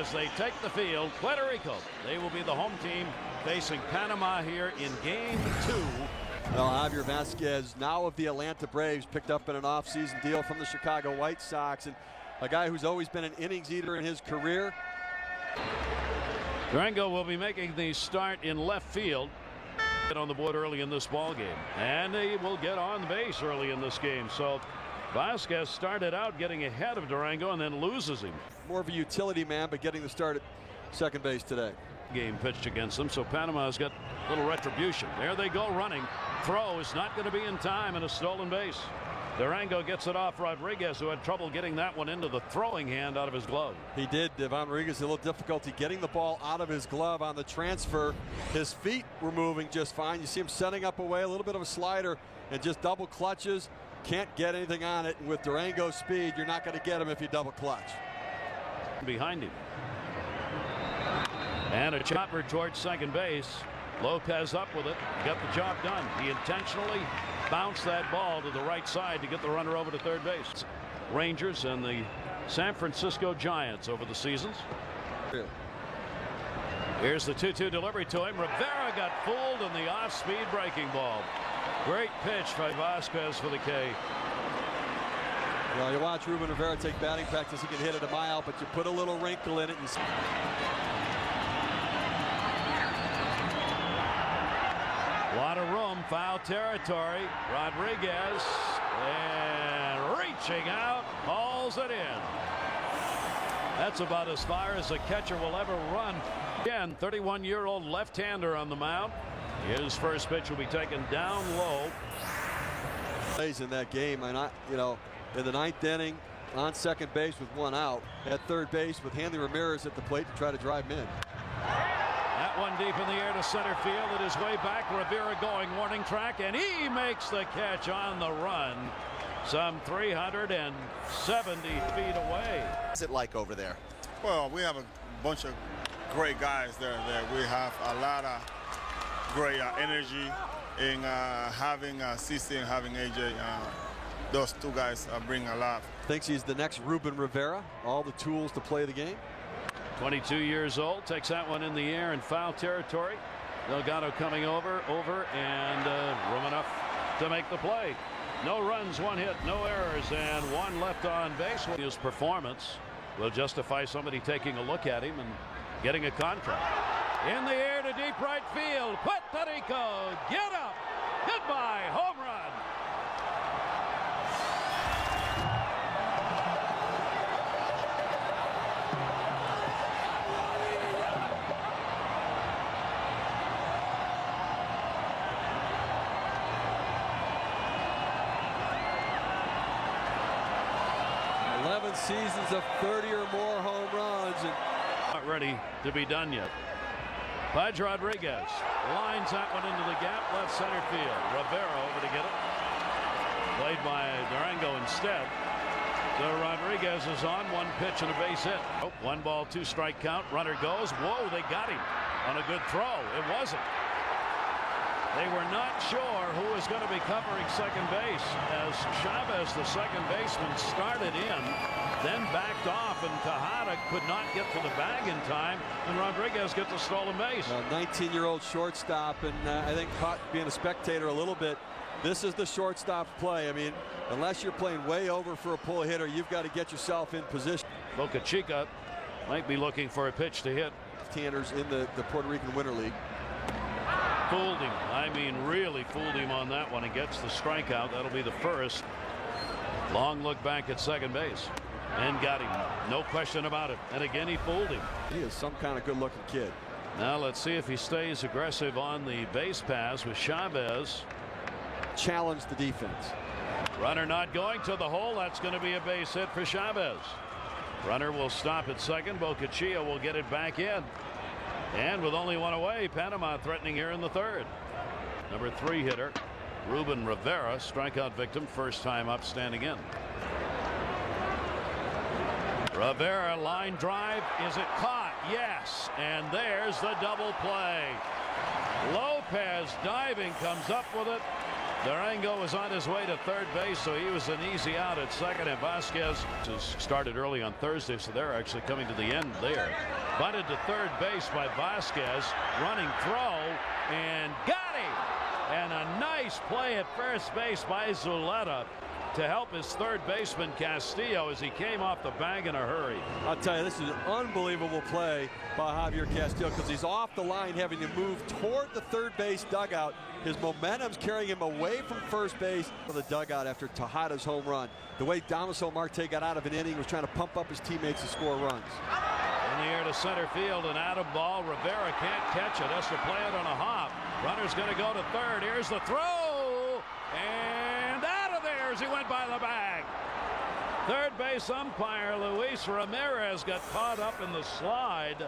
as they take the field. Puerto Rico, they will be the home team facing Panama here in Game 2. Well, Javier Vasquez, now of the Atlanta Braves, picked up in an offseason deal from the Chicago White Sox, and a guy who's always been an innings eater in his career. Durango will be making the start in left field. Get on the board early in this ball game, and he will get on base early in this game. So Vasquez started out getting ahead of Durango and then loses him. More of a utility man, but getting the start at second base today. Game pitched against them, so Panama's got a little retribution. There they go running. Throw is not going to be in time, and a stolen base. Durango gets it off Rodriguez, who had trouble getting that one into the throwing hand out of his glove. He did. Devon Rodriguez had a little difficulty getting the ball out of his glove on the transfer. His feet were moving just fine. You see him setting up away, a little bit of a slider, and just double clutches. Can't get anything on it. And with Durango's speed, you're not going to get him if you double clutch. Behind him. And a chopper towards second base. Lopez up with it. Got the job done. He intentionally bounced that ball to the right side to get the runner over to third base. Rangers and the San Francisco Giants over the seasons. Here's the 2-2 delivery to him. Rivera got fooled in the off-speed breaking ball. Great pitch by Vasquez for the K. Well, you watch Ruben Rivera take batting practice. He can hit it a mile, but you put a little wrinkle in it. A lot of room, foul territory. Rodriguez, and reaching out, hauls it in. That's about as far as a catcher will ever run. Again, 31-year-old left-hander on the mound. His first pitch will be taken down low. Plays in that game, and in the ninth inning, on second base with one out, at third base with Hanley Ramirez at the plate to try to drive him in. That one deep in the air to center field. It is way back. Rivera going warning track, and he makes the catch on the run. Some 370 feet away. What's it like over there? Well, we have a bunch of great guys there. We have a lot of great energy in having CC and having AJ. Those two guys bring a lot. Thinks he's the next Ruben Rivera. All the tools to play the game. 22 years old, takes that one in the air in foul territory. Delgado coming over, and room enough to make the play. No runs, one hit, no errors, and one left on base. His performance will justify somebody taking a look at him and getting a contract. In the air to deep right field. Puerto Rico, get up. Goodbye, home run. Seasons of 30 or more home runs. And not ready to be done yet. Pudge Rodriguez lines that one into the gap, left center field. Rivera over to get it. Played by Durango instead. So Rodriguez is on, one pitch and a base hit. Oh, 1-2 strike count. Runner goes. Whoa, they got him on a good throw. It wasn't. They were not sure who was going to be covering second base as Chavez, the second baseman, started in, then backed off, and Tejada could not get to the bag in time, and Rodriguez gets a stolen base. 19-year-old shortstop, and I think caught being a spectator a little bit. This is the shortstop play. I mean, unless you're playing way over for a pull hitter, you've got to get yourself in position. Boca Chica might be looking for a pitch to hit. Tanners in the Puerto Rican Winter League. Fooled him. I mean, really fooled him on that one. He gets the strikeout. That'll be the first. Long look back at second base. And got him. No question about it. And again, he fooled him. He is some kind of good-looking kid. Now let's see if he stays aggressive on the base pass with Chavez. Challenge the defense. Runner not going to the hole. That's going to be a base hit for Chavez. Runner will stop at second. Boca Chica will get it back in. And with only one away, Panama threatening here in the third. Number 3 hitter, Ruben Rivera, strikeout victim, first time up, standing in. Rivera, line drive. Is it caught? Yes. And there's the double play. Lopez diving, comes up with it, Durango was on his way to third base, so he was an easy out at second. And Vasquez started early on Thursday, so they're actually coming to the end there. Bunted to third base by Vasquez. Running throw, and got him. And a nice play at first base by Zuleta to help his third baseman Castillo as he came off the bag in a hurry. I'll tell you, this is an unbelievable play by Javier Castillo because he's off the line having to move toward the third base dugout. His momentum's carrying him away from first base for the dugout after Tejada's home run. The way Damaso Marte got out of an inning was trying to pump up his teammates to score runs. In the air to center field, an Adam ball. Rivera can't catch it. Has to play it on a hop. Runner's going to go to third. Here's the throw. And out of there as he went by the bag. Third base umpire Luis Ramirez got caught up in the slide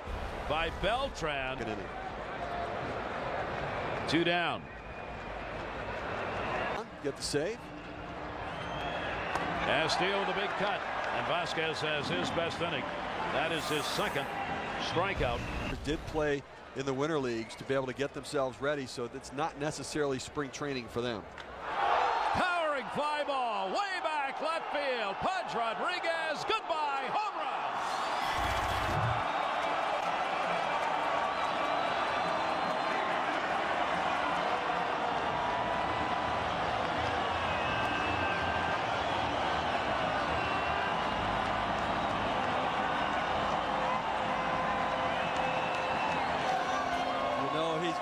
by Beltran. Two down. Get the save. Castillo with a big cut. And Vasquez has his best inning. That is his second strikeout. Did play in the winter leagues to be able to get themselves ready, so it's not necessarily spring training for them. Powering fly ball way back left field. Pudge Rodriguez, goodbye, home run.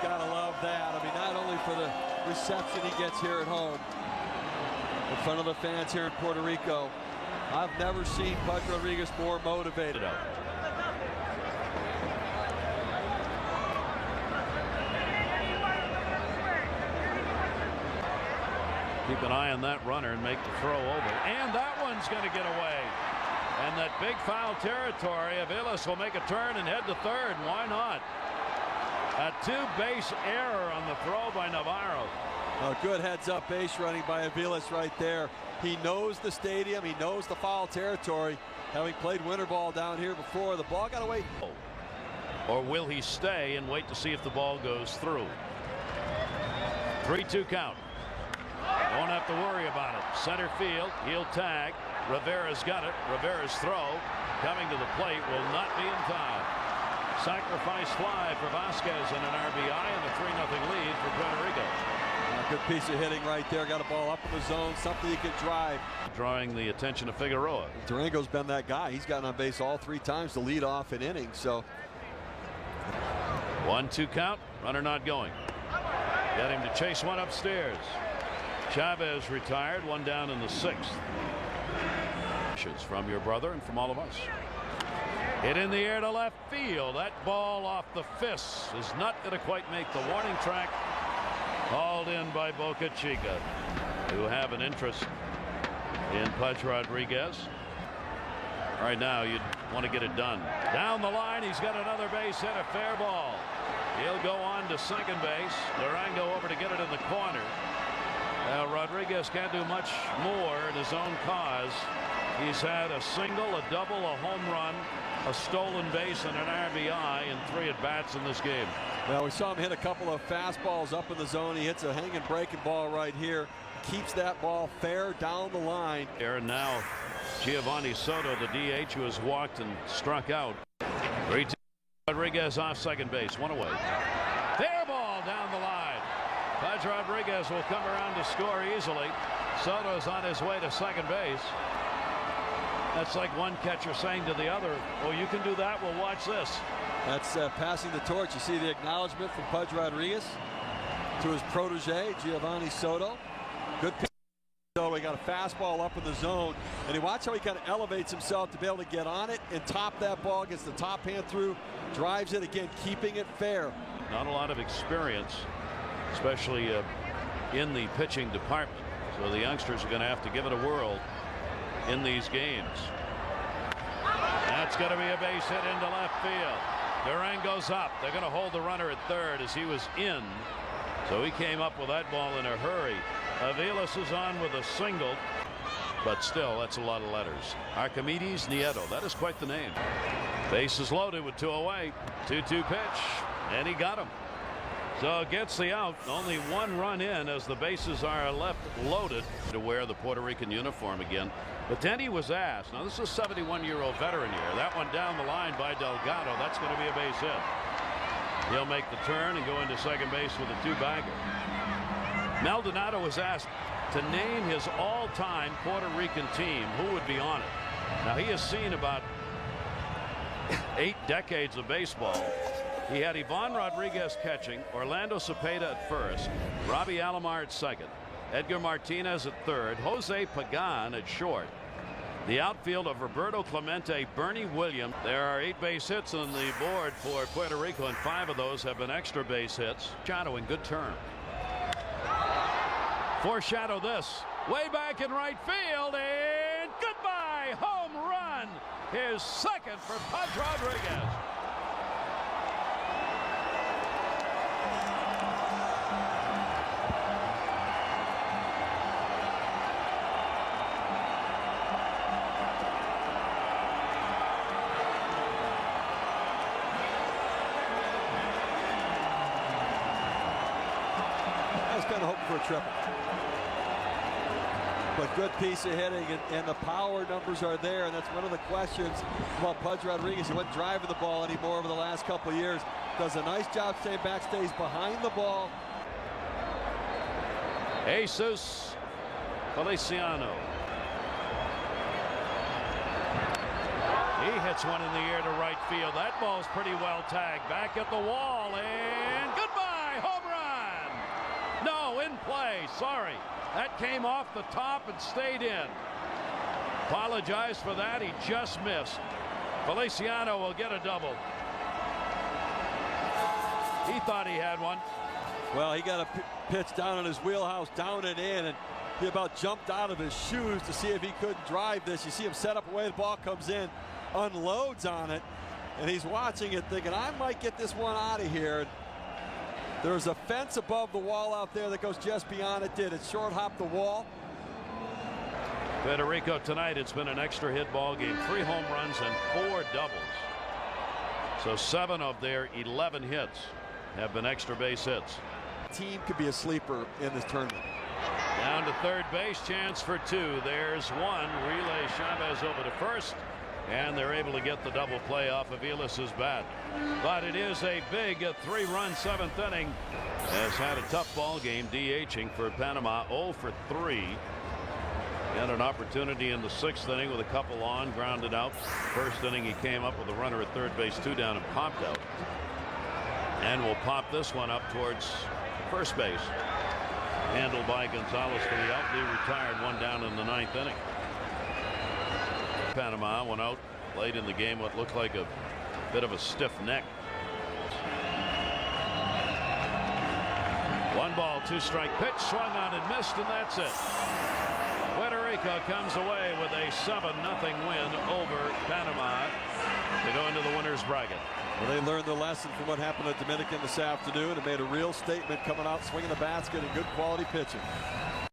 Gotta love that. I mean, not only for the reception he gets here at home in front of the fans here in Puerto Rico. I've never seen Pudge Rodriguez more motivated. Keep an eye on that runner and make the throw over. And that one's going to get away. And that big foul territory, Aviles will make a turn and head to third. Why not? A two-base error on the throw by Navarro. A good heads-up base running by Aviles right there. He knows the stadium. He knows the foul territory. Having played winter ball down here before, the ball got away. Or will he stay and wait to see if the ball goes through? 3-2 count. Won't have to worry about it. Center field. He'll tag. Rivera's got it. Rivera's throw coming to the plate will not be in time. Sacrifice fly for Vasquez and an RBI and a 3-0 lead for Puerto Rico. A good piece of hitting right there. Got a ball up in the zone, something he can drive. Drawing the attention of Figueroa. Durango's been that guy. He's gotten on base all three times to lead off an inning. So 1-2 count. Runner not going. Got him to chase one upstairs. Chavez retired. One down in the sixth. From your brother and from all of us. Hit in the air to left field. That ball off the fist is not going to quite make the warning track. Hauled in by Boca Chica, who have an interest in Pudge Rodriguez. Right now, you'd want to get it done. Down the line, he's got another base hit, a fair ball. He'll go on to second base. Durango over to get it in the corner. Rodriguez can't do much more in his own cause. He's had a single, a double, a home run, a stolen base, and an RBI in 3 at-bats in this game. Well, we saw him hit a couple of fastballs up in the zone. He hits a hanging breaking ball right here. Keeps that ball fair down the line. And now Giovanni Soto, the DH, who has walked and struck out. 3-2. Rodriguez off second base. One away. Fair ball down the line. Pudge Rodriguez will come around to score easily. Soto's on his way to second base. That's like one catcher saying to the other, oh, you can do that, well, watch this. That's passing the torch. You see the acknowledgement from Pudge Rodriguez to his protege, Giovanni Soto. Good pitch. So he got a fastball up in the zone, and you watch how he kind of elevates himself to be able to get on it and top that ball, gets the top hand through, drives it again, keeping it fair. Not a lot of experience, especially in the pitching department. So the youngsters are going to have to give it a whirl in these games. That's going to be a base hit into left field. Durango's up. They're going to hold the runner at third as he was in. So he came up with that ball in a hurry. Aviles is on with a single, but still, that's a lot of letters. Archimedes Nieto, that is quite the name. Base is loaded with 2 away. 2-2 pitch, and he got him. So gets the out. Only one run in as the bases are left loaded. To wear the Puerto Rican uniform again. But then he was asked. Now this is a 71-year-old veteran here. That one down the line by Delgado. That's going to be a base hit. He'll make the turn and go into second base with a two-bagger. Maldonado was asked to name his all-time Puerto Rican team. Who would be on it? Now he has seen about 8 decades of baseball. He had Ivan Rodriguez catching, Orlando Cepeda at first, Robbie Alomar at second, Edgar Martinez at third, Jose Pagan at short. The outfield of Roberto Clemente, Bernie Williams. There are 8 base hits on the board for Puerto Rico, and 5 of those have been extra base hits. Machado in good turn. Foreshadow this. Way back in right field, and goodbye! Home run! His second for Pudge Rodriguez. Kind of hoping for a triple. But good piece of hitting, and the power numbers are there, and that's one of the questions about Pudge Rodriguez. He wasn't driving the ball anymore over the last couple of years. Does a nice job staying back, stays behind the ball. Jesus Feliciano. He hits one in the air to right field. That ball's pretty well tagged. Back at the wall, and goodbye, home run. No, in play. Sorry. That came off the top and stayed in. Apologize for that. He just missed. Feliciano will get a double. He thought he had one. Well, he got a pitch down in his wheelhouse, down and in, and he about jumped out of his shoes to see if he could drive this. You see him set up away, the ball comes in, unloads on it, and he's watching it thinking, I might get this one out of here. There's a fence above the wall out there that goes just beyond it. It short hopped the wall. Puerto Rico tonight, it's been an extra hit ball game. 3 home runs and 4 doubles. So 7 of their 11 hits have been extra base hits. Team could be a sleeper in this tournament. Down to third base, chance for 2. There's one. Relay Chavez over to first, and they're able to get the double play off of Elis's bat. But it is a big 3-run 7th inning. Has had a tough ball game, DHing for Panama. 0 for 3. Had an opportunity in the 6th inning with a couple on, grounded out. First inning he came up with a runner at third base, 2 down, and popped out. And will pop this one up towards first base. Handled by Gonzalez for the out. He retired 1 down in the 9th inning. Panama went out late in the game what looked like a bit of a stiff neck. 1 ball, 2 strike pitch, swung on and missed, and that's it. Puerto Rico comes away with a 7-0 win over Panama to go into the winner's bracket. Well, they learned the lesson from what happened at Dominican this afternoon and made a real statement coming out swinging the basket and good quality pitching.